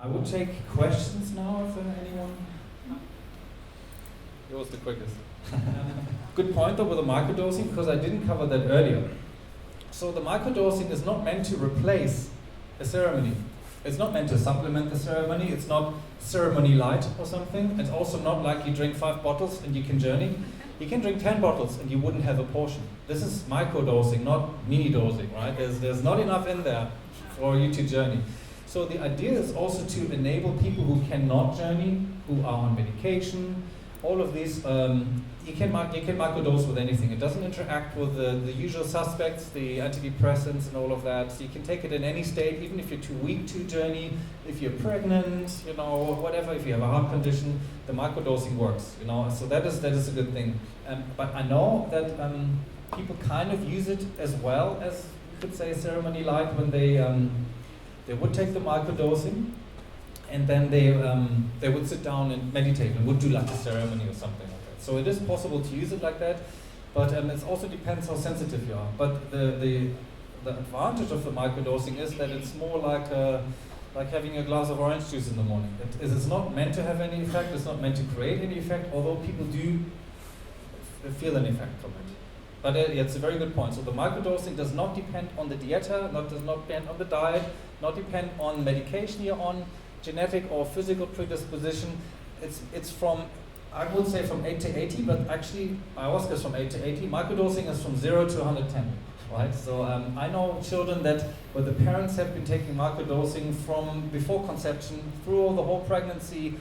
I would take questions now if anyone. It was the quickest. Good point though with the microdosing, because I didn't cover that earlier. So the microdosing is not meant to replace a ceremony. It's not meant to supplement the ceremony. It's not ceremony light or something. It's also not like you drink 5 bottles and you can journey. You can drink 10 bottles and you wouldn't have a portion. This is microdosing, not mini dosing, right? There's not enough in there for you to journey. So the idea is also to enable people who cannot journey, who are on medication, all of these, you can microdose with anything. It doesn't interact with the usual suspects, the antidepressants and all of that. So you can take it in any state, even if you're too weak to journey, if you're pregnant, whatever, if you have a heart condition, the microdosing works, So that is a good thing. But I know that people kind of use it as well as, you could say, ceremony light when they would take the microdosing. And then they would sit down and meditate and would do like a ceremony or something like that. So it is possible to use it like that, but it also depends how sensitive you are. But the advantage of the microdosing is that it's more like having a glass of orange juice in the morning. It's not meant to have any effect. It's not meant to create any effect, although people do feel an effect from it. But it's a very good point. So the microdosing does not depend on the dieta, does not depend on the diet, not depend on medication you're on, genetic or physical predisposition. It's from, I would say from 8 to 80, but actually ayahuasca is from 8 to 80. Microdosing is from 0 to 110, right? So I know children where the parents have been taking microdosing from before conception through the whole pregnancy,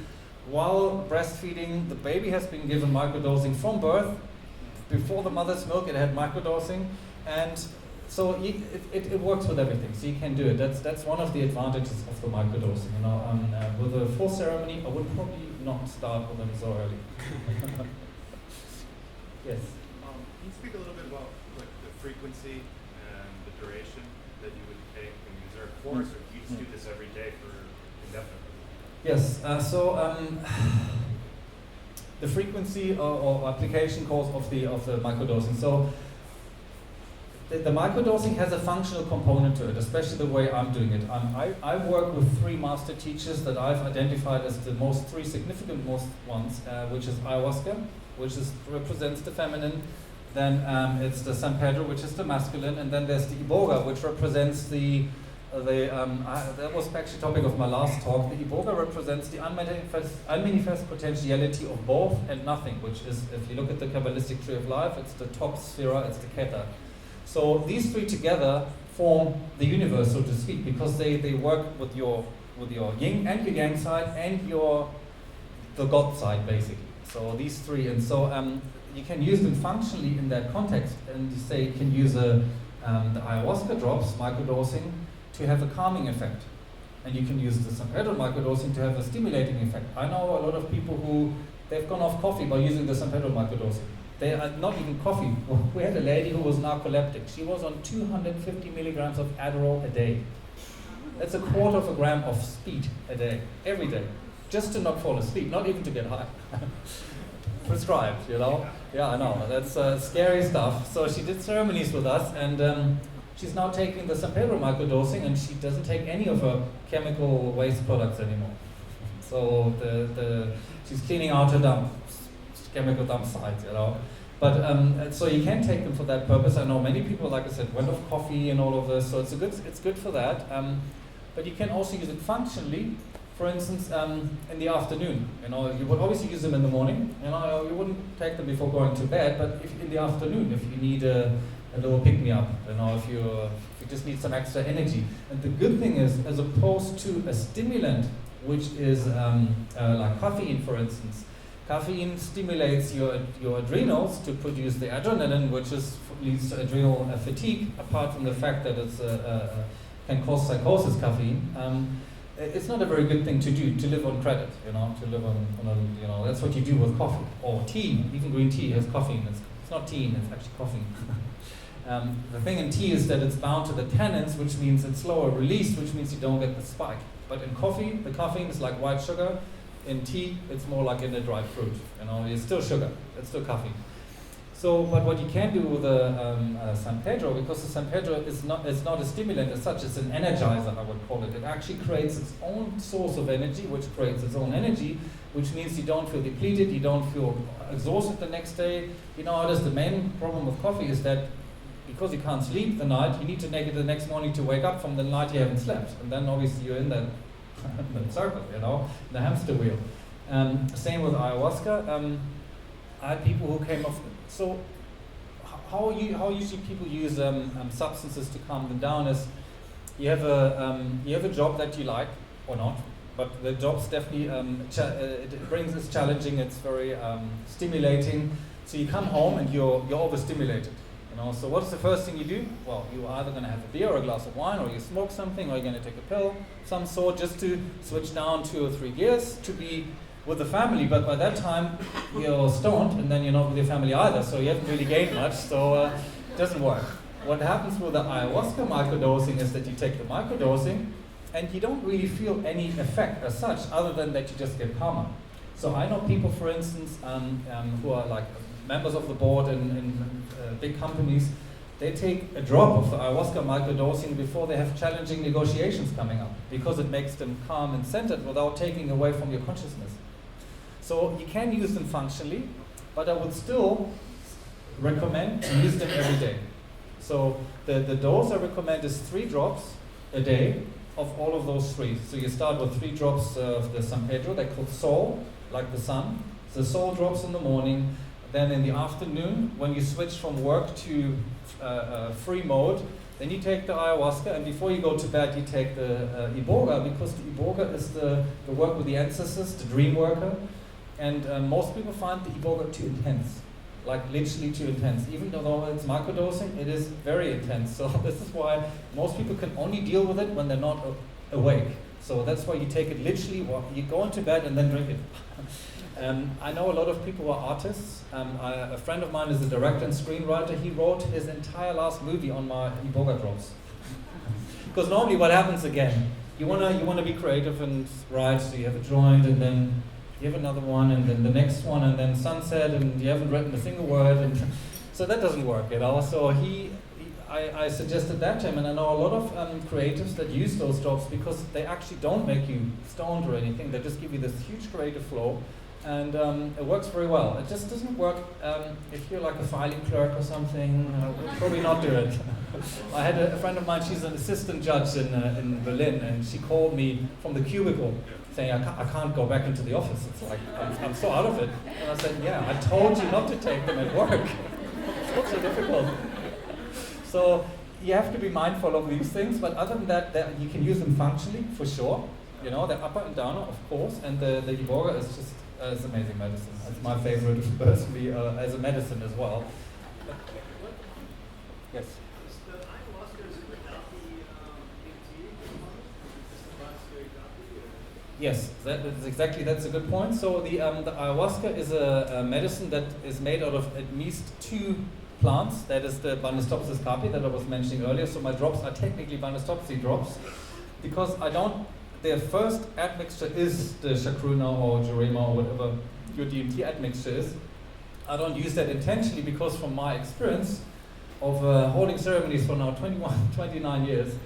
while breastfeeding. The baby has been given microdosing from birth. Before the mother's milk, it had microdosing, and so it works with everything, so you can do it. That's one of the advantages of the microdosing. With a full ceremony, I would probably not start with them so early. Yes. Can you speak a little bit about the frequency and the duration that you would take? Is there a course, or do you just do this every day for indefinitely? Yes. The frequency or application course of the microdosing. So the microdosing has a functional component to it, especially the way I'm doing it. I work with 3 master teachers that I've identified as the 3 significant ones, which is ayahuasca, which represents the feminine, then it's the San Pedro, which is the masculine, and then there's the iboga, which represents that was actually the topic of my last talk. The iboga represents the unmanifest potentiality of both and nothing, which is, if you look at the Kabbalistic tree of life, it's the top sphere, it's the Keter. So these 3 together form the universe, so to speak, because they work with your yin and your yang side and the God side, basically. So these 3, and so you can use them functionally in that context, and you say you can use the ayahuasca drops, microdosing, to have a calming effect, and you can use the San Pedro microdosing to have a stimulating effect. I know a lot of people who they've gone off coffee by using the San Pedro microdosing. They are not even coffee. We had a lady who was narcoleptic. She was on 250 milligrams of Adderall a day. That's 1/4 gram of speed a day, every day, just to not fall asleep, not even to get high. Prescribed, Yeah, I know. That's scary stuff. So she did ceremonies with us, and she's now taking the San Pedro microdosing, and she doesn't take any of her chemical waste products anymore. So she's cleaning out her chemical dump sites, But so you can take them for that purpose. I know many people, like I said, went off coffee and all of this, so it's good for that. But you can also use it functionally. For instance, in the afternoon, you would obviously use them in the morning. You wouldn't take them before going to bed, but if in the afternoon, if you need a little pick-me-up, if you just need some extra energy. And the good thing is, as opposed to a stimulant, which is like caffeine, for instance, caffeine stimulates your adrenals to produce the adrenaline, which leads to adrenal fatigue. Apart from the fact that it can cause psychosis, caffeine. It's not a very good thing to do, to live on credit, to live on that's what you do with coffee or tea. Even green tea has caffeine. It's not tea, it's actually coffee. The thing in tea is that it's bound to the tannins, which means it's slower released, which means you don't get the spike. But in coffee, the caffeine is like white sugar. In tea, it's more like in a dried fruit. It's still sugar, it's still caffeine. So, but what you can do with the San Pedro, because the San Pedro is not a stimulant as such, it's an energizer, I would call it. It actually creates its own source of energy, which creates its own energy, which means you don't feel depleted, you don't feel exhausted the next day. You know, the main problem with coffee is that because you can't sleep the night, you need to make it the next morning to wake up from the night you haven't slept. And then obviously you're in that circle, you know, the hamster wheel. Same with ayahuasca. I had people who came off. So how usually people use substances to calm them down is you have a job that you like or not, but the job's definitely it brings it's challenging, it's very stimulating. So you come home and you're overstimulated. You know, so what's the first thing you do? Well, you're either going to have a beer or a glass of wine, or you smoke something, or you're going to take a pill of some sort, just to switch down 2 or 3 gears to be with the family. But by that time, you're stoned, and then you're not with your family either, so you haven't really gained much, so it doesn't work. What happens with the ayahuasca microdosing is that you take the microdosing, and you don't really feel any effect as such, other than that you just get calmer. So I know people, for instance, who are like members of the board in big companies, they take a drop of the ayahuasca microdosing before they have challenging negotiations coming up, because it makes them calm and centered without taking away from your consciousness. So you can use them functionally, but I would still recommend to use them every day. So the dose I recommend is 3 drops a day of all of those 3. So you start with 3 drops of the San Pedro, they're called Sol, like the sun. So Sol drops in the morning. Then in the afternoon, when you switch from work to free mode, then you take the ayahuasca, and before you go to bed, you take the iboga, because the iboga is the work with the ancestors, the dream worker. And most people find the iboga too intense, like literally too intense. Even though it's microdosing, it is very intense. So this is why most people can only deal with it when they're not awake. So that's why you take it literally, you go into bed and then drink it. I know a lot of people who are artists. A friend of mine is a director and screenwriter. He wrote his entire last movie on my iboga drops. Because normally what happens again, you wanna be creative and write, so you have a joint, and then you have another one, and then the next one, and then sunset, and you haven't written a single word, and so that doesn't work at all. So I suggested that to him, and I know a lot of creatives that use those drops because they actually don't make you stoned or anything. They just give you this huge creative flow. And it works very well. It just doesn't work if you're like a filing clerk or something. We'll probably not do it. I had a friend of mine, she's an assistant judge in Berlin, and she called me from the cubicle saying, I can't go back into the office. It's like, I'm so out of it. And I said, yeah, I told you not to take them at work. It's not so difficult. So you have to be mindful of these things, but other than that, you can use them functionally, for sure. You know, the upper and downer, of course, and the iboga is just it's amazing medicine. It's my favorite personally as a medicine as well. Yes? Is the ayahuasca without the DMT? Yes, that's a good point. So the ayahuasca is a medicine that is made out of at least 2 plants. That is the Banastopsis carpi that I was mentioning earlier. So my drops are technically Banastopsis drops, because the first admixture is the chacruna or jurema or whatever your DMT admixture is. I don't use that intentionally because from my experience of holding ceremonies for now 29 years,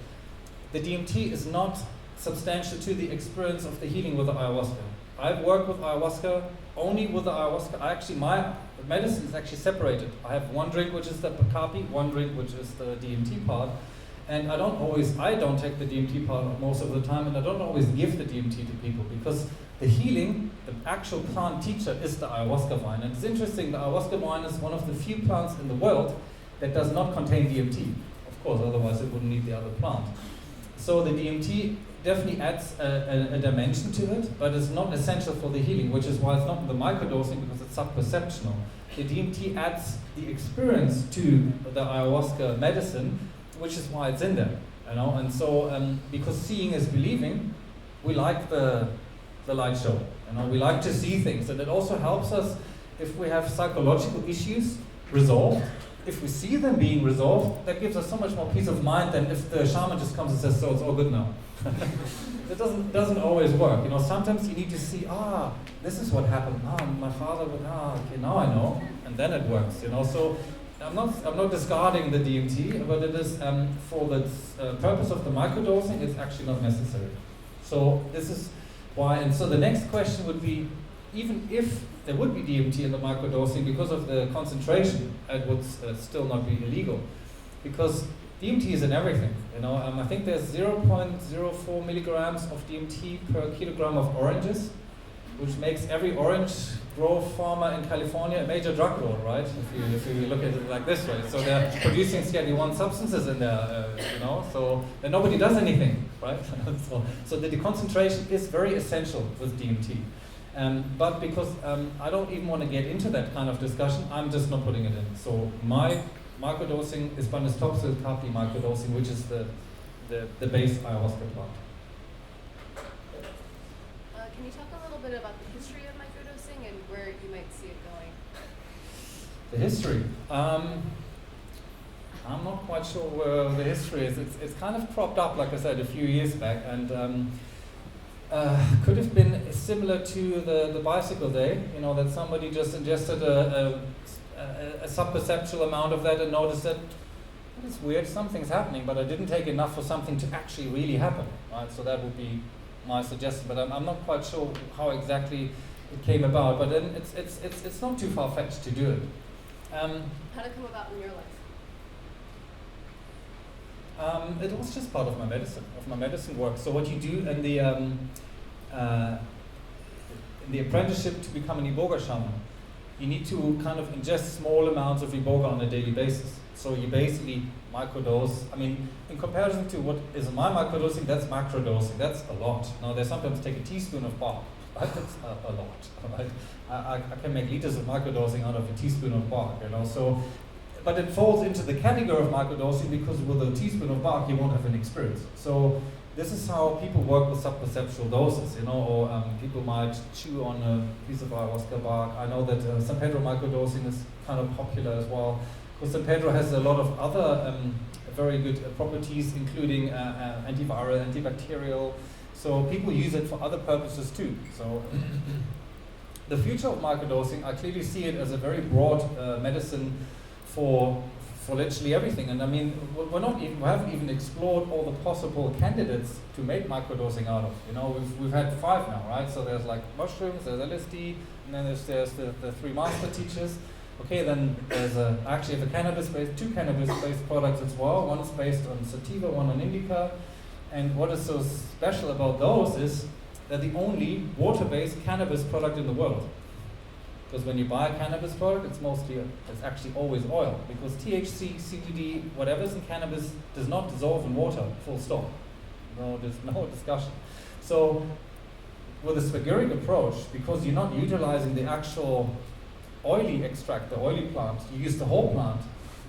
the DMT is not substantial to the experience of the healing with the ayahuasca. I've worked with ayahuasca only with the ayahuasca. My medicine is actually separated. I have one drink which is the carpi, one drink which is the DMT part. And I don't take the DMT part most of the time, and I don't always give the DMT to people, because the healing, the actual plant teacher is the ayahuasca vine. And it's interesting, the ayahuasca vine is one of the few plants in the world that does not contain DMT. Of course, otherwise it wouldn't need the other plant. So the DMT definitely adds a dimension to it, but it's not essential for the healing, which is why it's not in the microdosing, because it's sub-perceptual. The DMT adds the experience to the ayahuasca medicine, which is why it's in there, you know. And so, because seeing is believing, we like the light show, you know. We like to see things, and it also helps us if we have psychological issues resolved. if we see them being resolved, that gives us so much more peace of mind than if the shaman just comes and says, so it's all good now. It doesn't always work. You know, sometimes you need to see, this is what happened. My father would, okay, now I know, and then it works. You know, so I'm not discarding the DMT, but it is for the purpose of the microdosing, it's actually not necessary. So this is why. And so the next question would be, even if there would be DMT in the microdosing, because of the concentration, it would still not be illegal, because DMT is in everything. You know, I think there's 0.04 milligrams of DMT per kilogram of oranges, which makes every orange grove farmer in California a major drug lord, right? If you look at it like this way, so they're producing Schedule I substances in there, you know, so then nobody does anything, right? so the concentration is very essential with DMT. But because I don't even want to get into that kind of discussion, I'm just not putting it in. So my microdosing is Banistopsil Kapi microdosing, which is the base ayahuasca plant. Can you talk a little bit about the history of microdosing and where you might see it going? The history. I'm not quite sure where the history is. It's kind of cropped up, like I said, a few years back, and could have been similar to the bicycle day, you know, that somebody just ingested a sub-perceptual amount of that and noticed that it's weird, something's happening, but I didn't take enough for something to actually really happen, right? So that would be my suggestion, but I'm not quite sure how exactly it came about, but then it's not too far-fetched to do it. How did it come about in your life? It was just part of my medicine work. So what you do in the apprenticeship to become an iboga shaman, you need to kind of ingest small amounts of iboga on a daily basis. So you basically microdose. I mean, in comparison to what is my microdosing, that's macrodosing. That's a lot. Now, they sometimes take a teaspoon of bark. Right? That's a lot. Right? I can make liters of microdosing out of a teaspoon of bark. You know, so. But it falls into the category of microdosing because with a teaspoon of bark, you won't have an experience. So this is how people work with sub-perceptual doses, you know, or people might chew on a piece of ayahuasca bark. I know that San Pedro microdosing is kind of popular as well, because San Pedro has a lot of other very good properties, including antiviral, antibacterial. So people use it for other purposes too. So the future of microdosing, I clearly see it as a very broad medicine for literally everything. And I mean, we haven't even explored all the possible candidates to make microdosing out of. You know, we've had 5 now, right? So there's like mushrooms, there's LSD, and then there's the 3 master teachers. Okay, then there's actually two cannabis-based products as well. One is based on sativa, one on indica. And what is so special about those is they're the only water-based cannabis product in the world. Because when you buy a cannabis product, it's actually always oil. Because THC, CBD, whatever's in cannabis does not dissolve in water, full stop. No, there's no discussion. So with a spagyric approach, because you're not utilizing the actual oily extract, the oily plant, you use the whole plant,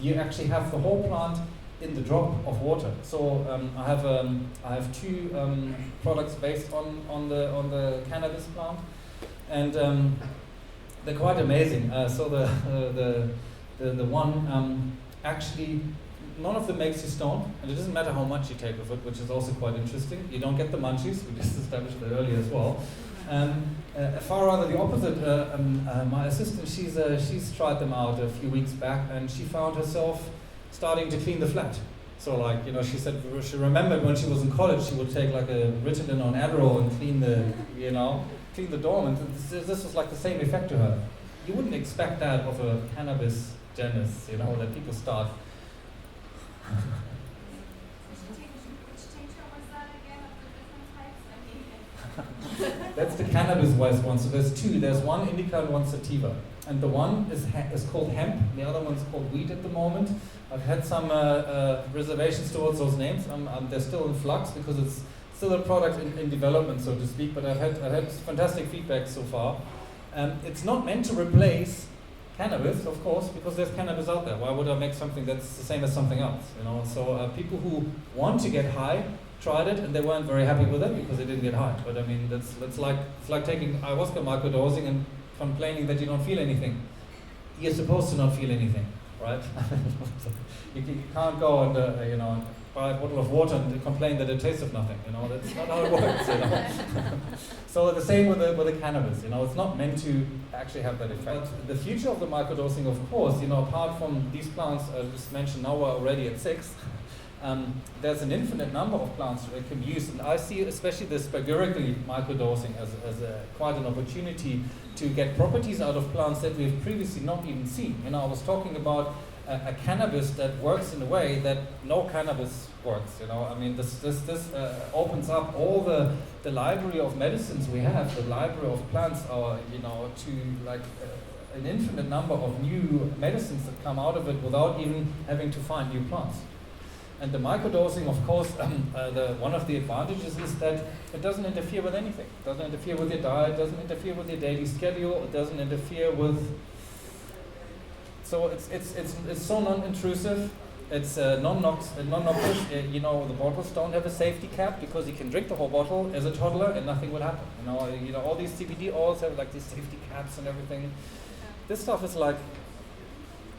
you actually have the whole plant in the drop of water. So I have 2 products based on the cannabis plant, and they're quite amazing. So the one actually, none of them makes you stoned, and it doesn't matter how much you take of it, which is also quite interesting. You don't get the munchies. We just established that earlier as well. Far rather the opposite. My assistant, she's tried them out a few weeks back, and she found herself starting to clean the flat. So like, you know, she said she remembered when she was in college, she would take like a Ritalin on Adderall and clean the dorm, and this was like the same effect to her. You wouldn't expect that of a cannabis genus, you know, that people start. That's the cannabis-wise one. So there's 2. There's one indica and one sativa. And the one is called hemp. The other one's called weed at the moment. I've had some reservations towards those names. They're still in flux because it's still a product in development, so to speak. But I've had fantastic feedback so far. It's not meant to replace cannabis, of course, because there's cannabis out there. Why would I make something that's the same as something else? You know. So people who want to get high tried it and they weren't very happy with it because they didn't get high. But I mean, it's like taking ayahuasca microdosing and complaining that you don't feel anything. You're supposed to not feel anything. right? You can't go and buy a bottle of water and complain that it tastes of nothing. That's not how it works. So the same with the cannabis. It's not meant to actually have that effect. But the future of the microdosing, of course, apart from these plants I just mentioned, now we're already at 6. There's an infinite number of plants that can be used, and I see especially the spagyric microdosing as quite an opportunity to get properties out of plants that we've previously not even seen. I was talking about a cannabis that works in a way that no cannabis works. This opens up all the library of medicines we have, the library of plants, to an infinite number of new medicines that come out of it without even having to find new plants. And the microdosing, of course, one of the advantages is that it doesn't interfere with anything. It doesn't interfere with your diet, doesn't interfere with your daily schedule, it doesn't interfere with... So it's so non-intrusive, it's non-noxious. The bottles don't have a safety cap because you can drink the whole bottle as a toddler and nothing will happen. All these CBD oils have these safety caps and everything. This stuff is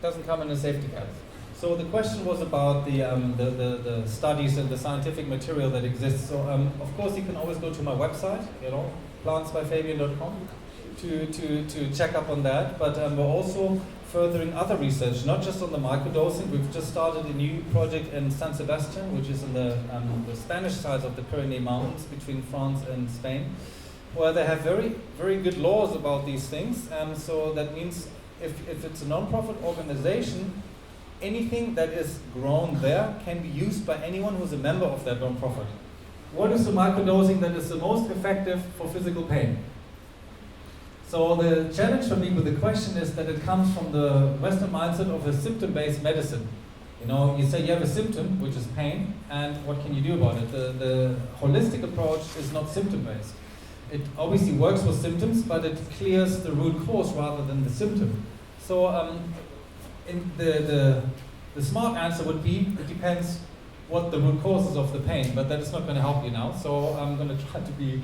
doesn't come in a safety cap. So the question was about the studies and the scientific material that exists. So of course you can always go to my website, plantsbyfabian.com, to check up on that. But we're also furthering other research, not just on the microdosing. We've just started a new project in San Sebastian, which is in the Spanish side of the Pyrenees Mountains between France and Spain, where they have very, very good laws about these things. So that means if it's a non-profit organization, anything that is grown there can be used by anyone who's a member of that non-profit. What is the microdosing that is the most effective for physical pain? So the challenge for me with the question is that it comes from the Western mindset of a symptom-based medicine. You say you have a symptom, which is pain, and what can you do about it? The holistic approach is not symptom-based. It obviously works with symptoms, but it clears the root cause rather than the symptom. So the smart answer would be, it depends what the root causes of the pain, but that is not going to help you now. So I'm going to try to be,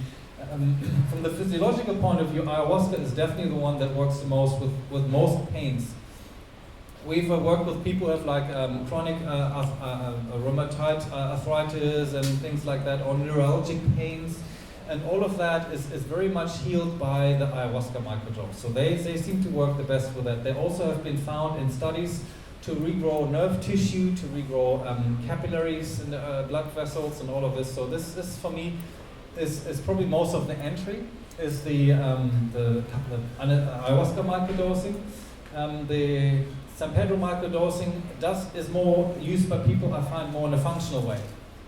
from the physiological point of view, ayahuasca is definitely the one that works the most with most pains. We've worked with people who have chronic rheumatoid arthritis and things like that, or neuralgic pains, and all of that is very much healed by the ayahuasca microdose. So they seem to work the best with that. They also have been found in studies to regrow nerve tissue, to regrow capillaries in the blood vessels and all of this. So this for me is probably most of the entry, is the ayahuasca microdosing. The San Pedro microdosing is more used by people, I find, more in a functional way,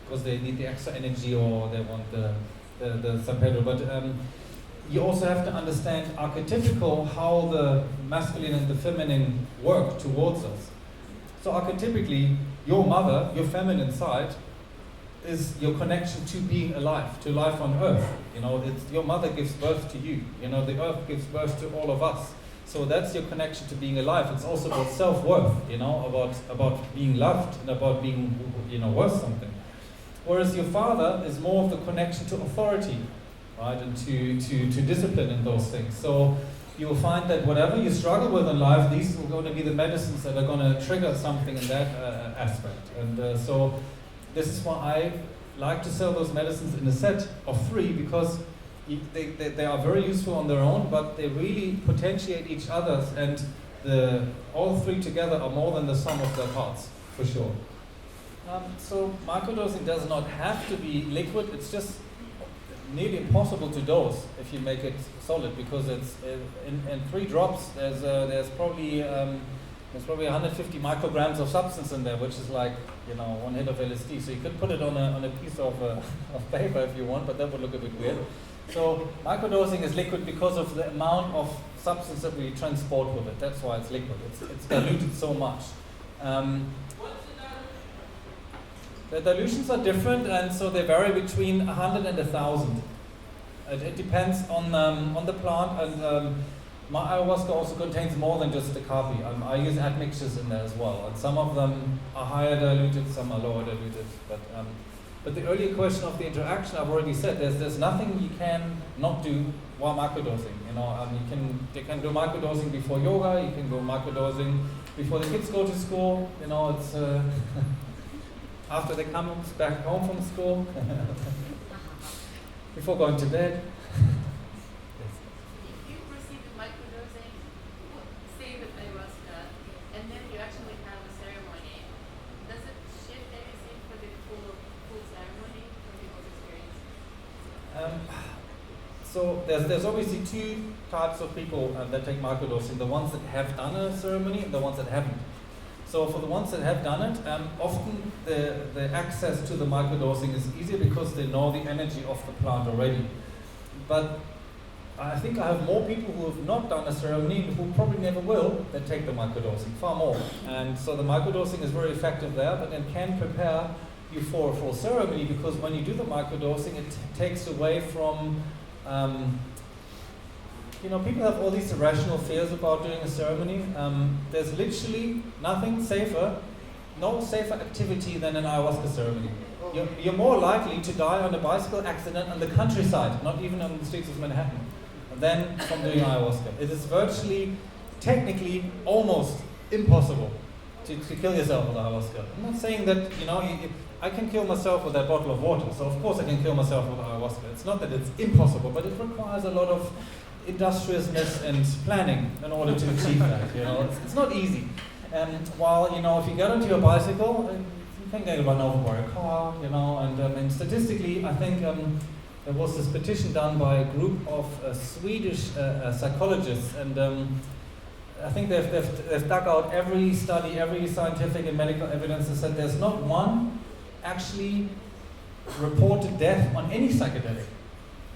because they need the extra energy or they want the San Pedro. But you also have to understand archetypical how the masculine and the feminine work towards us. So archetypically, your mother, your feminine side, is your connection to being alive, to life on earth. It's your mother gives birth to you. The earth gives birth to all of us. So that's your connection to being alive. It's also about self-worth, about being loved and about being, worth something. Whereas your father is more of the connection to authority, right, and to discipline in those things. So you'll find that whatever you struggle with in life, these are going to be the medicines that are going to trigger something in that aspect. And so this is why I like to sell those medicines in a set of 3, because they are very useful on their own, but they really potentiate each other's, and all 3 together are more than the sum of their parts, for sure. So microdosing does not have to be liquid. It's just nearly impossible to dose if you make it solid, because it's in 3 drops. There's probably 150 micrograms of substance in there, which is like 1 hit of LSD. So you could put it on a piece of paper if you want, but that would look a bit weird. So microdosing is liquid because of the amount of substance that we transport with it. That's why it's liquid. It's diluted so much. The dilutions are different, and so they vary between 100 and 1,000. It depends on the plant, and my ayahuasca also contains more than just the coffee. I use admixtures in there as well, and some of them are higher diluted, some are lower diluted. But But the earlier question of the interaction, I've already said, there's nothing you can not do while microdosing. You can do microdosing before yoga, you can go microdosing before the kids go to school. It's after they come back home from school, before going to bed. If you proceed with microdosing, say with ayahuasca, and then you actually have a ceremony, does it shift anything for the full ceremony from people's experience? So there's obviously two types of people that take microdosing: the ones that have done a ceremony and the ones that haven't. So for the ones that have done it, often the access to the microdosing is easier because they know the energy of the plant already. But I think I have more people who have not done a ceremony, who probably never will, that take the microdosing, far more. And so the microdosing is very effective there, but it can prepare you for a full ceremony, because when you do the microdosing, it takes away from people have all these irrational fears about doing a ceremony. There's literally nothing safer, no safer activity than an ayahuasca ceremony. You're more likely to die on a bicycle accident on the countryside, not even on the streets of Manhattan, than from doing ayahuasca. It is virtually, technically, almost impossible to kill yourself with ayahuasca. I'm not saying that, I can kill myself with that bottle of water, so of course I can kill myself with ayahuasca. It's not that it's impossible, but it requires a lot of industriousness and planning in order to achieve that. It's not easy. While if you get onto your bicycle, you can get run over by a car. And statistically, I think there was this petition done by a group of Swedish psychologists, and I think they've dug out every study, every scientific and medical evidence that said there's not one actually reported death on any psychedelic.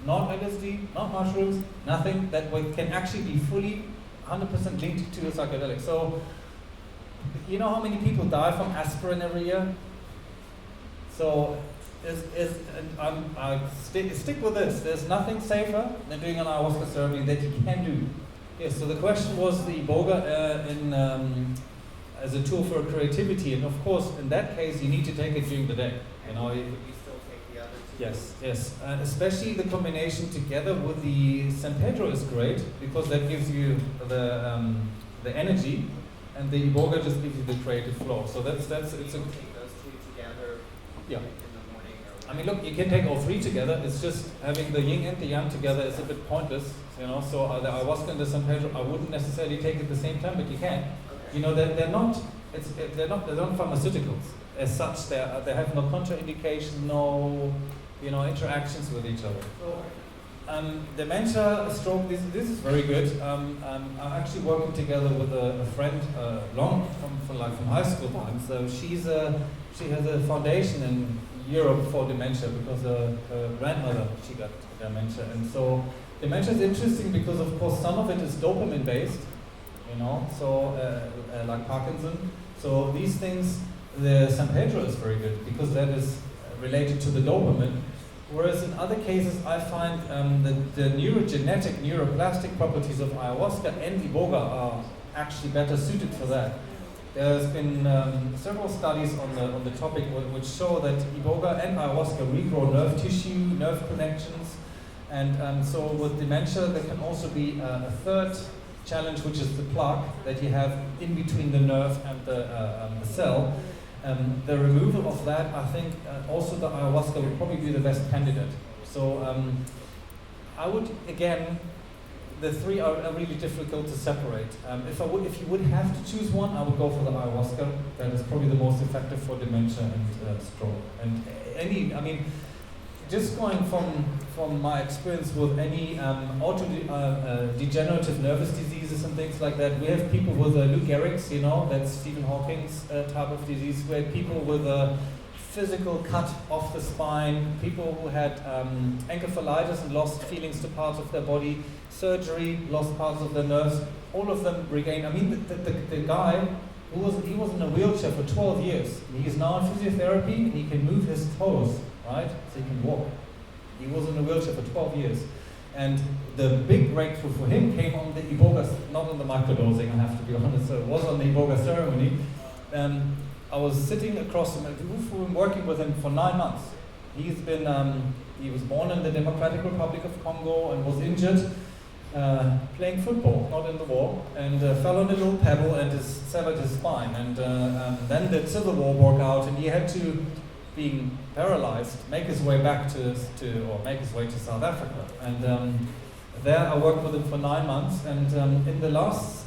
Not LSD, not mushrooms, nothing that can actually be fully 100% linked to a psychedelic. So, you know how many people die from aspirin every year? So, I stick with this. There's nothing safer than doing an ayahuasca ceremony that you can do. Yes, so the question was the iboga as a tool for creativity, and of course, in that case, you need to take it during the day. Yes. Especially the combination together with the San Pedro is great, because that gives you the energy, and the iboga just gives you the creative flow. So it's a. Take those two together. Yeah. In the morning. I mean, look, you can take all three together. It's just having the yin and the yang together is a bit pointless, So the ayahuasca and the San Pedro, I wouldn't necessarily take at the same time, but you can. Okay. They're not pharmaceuticals as such. They have no contraindication, no interactions with each other. So, dementia, stroke, this is very good. I'm actually working together with a friend, from high school times. So she has a foundation in Europe for dementia, because her grandmother, she got dementia. And so dementia is interesting because, of course, some of it is dopamine based, like Parkinson. So these things, the San Pedro is very good because that is related to the dopamine. Whereas in other cases, I find the neurogenetic, neuroplastic properties of ayahuasca and iboga are actually better suited for that. There's been several studies on the topic which show that iboga and ayahuasca regrow nerve tissue, nerve connections, and so with dementia there can also be a third challenge, which is the plaque that you have in between the nerve and the cell. The removal of that, I think, also the ayahuasca would probably be the best candidate. So I would, again, the three are really difficult to separate. If you would have to choose one, I would go for the ayahuasca. That is probably the most effective for dementia and stroke. And just going from my experience with any degenerative nervous diseases and things like that, we have people with Lou Gehrig's, that's Stephen Hawking's type of disease. We had people with a physical cut off the spine, people who had encephalitis and lost feelings to parts of their body, surgery, lost parts of their nerves, all of them regained. The guy, he was in a wheelchair for 12 years. He is now in physiotherapy and he can move his toes, right? So he can walk. He was in a wheelchair for 12 years. And the big breakthrough for him came on the iboga, not on the microdosing, I have to be honest, so it was on the iboga ceremony. I was sitting across him, we've been working with him for 9 months. He was born in the Democratic Republic of Congo and was injured playing football, not in the war, and fell on a little pebble and severed his spine. And then the Civil War broke out, and he had to, being paralyzed, make his way back to South Africa. And there I worked with him for 9 months, and in the last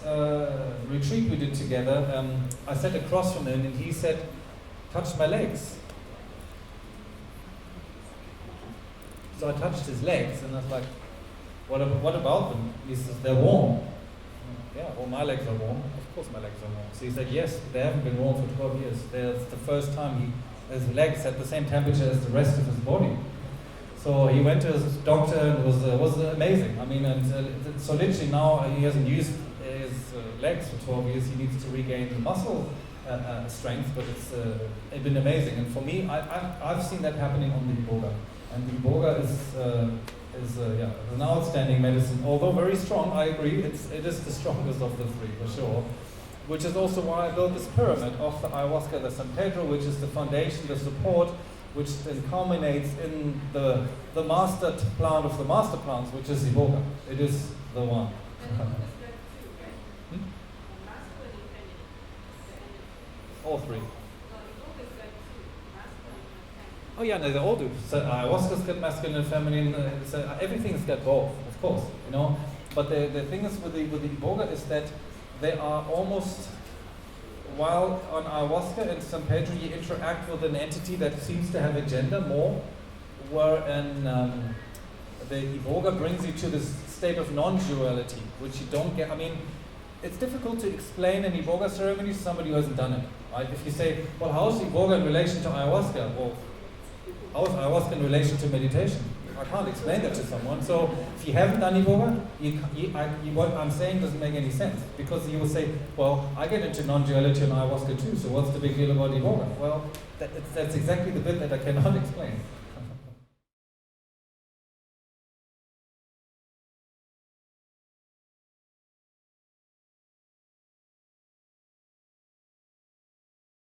retreat we did together, I sat across from him and he said, "Touch my legs." So I touched his legs and I was like, what about them? He says, "They're warm." Yeah, well, my legs are warm. Of course my legs are warm. So he said, yes, they haven't been warm for 12 years. That's the first time his legs had the same temperature as the rest of his body. So he went to his doctor and it was amazing. I mean, so literally now he hasn't used his legs for 12 years. He needs to regain the muscle strength, but it's been amazing. And for me, I've seen that happening on the iboga. And the iboga is an outstanding medicine. Although very strong, I agree, it is the strongest of the three, for sure. Which is also why I built this pyramid of the ayahuasca, the San Pedro, which is the foundation, the support, which then culminates in the master plant of the master plants, which is iboga. It is the one. All three. Oh yeah, no, they all do. So ayahuasca's got masculine and feminine. Everything's got both, of course, you know. But the thing is with the iboga is that they are almost, while on ayahuasca and San Pedro you interact with an entity that seems to have a gender more, where the iboga brings you to this state of non-duality, which you don't get. I mean, it's difficult to explain an iboga ceremony to somebody who hasn't done it. Right? If you say, well, how's iboga in relation to ayahuasca? Well, how's ayahuasca in relation to meditation? I can't explain that to someone. So if you haven't done iboga, what I'm saying doesn't make any sense. Because you will say, well, I get into non-duality on ayahuasca too, so what's the big deal about iboga? Well, that's exactly the bit that I cannot explain.